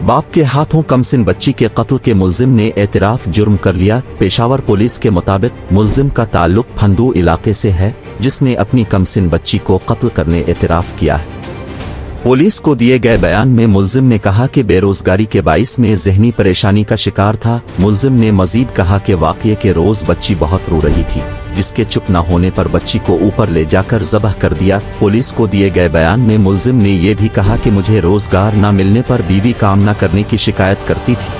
बाप के हाथों कमसिन बच्ची के कत्ल के मुल्जिम ने एतराफ जुर्म कर लिया। पेशावर पुलिस के मुताबिक मुल्जिम का ताल्लुक फंदू इलाके से है, जिसने अपनी कमसिन बच्ची को कत्ल करने एतराफ किया है। पुलिस को दिए गए बयान में मुल्जिम ने कहा कि बेरोजगारी के बाइस में ज़हनी परेशानी का शिकार था। मुल्जिम ने मजीद कहा कि वाक़ये के रोज़ बच्ची बहुत रो रही थी, जिसके चुप न होने पर बच्ची को ऊपर ले जाकर ज़बह कर दिया। पुलिस को दिए गए बयान में मुल्जिम ने यह भी कहा कि मुझे रोजगार न मिलने पर बीवी काम न करने की शिकायत करती थी।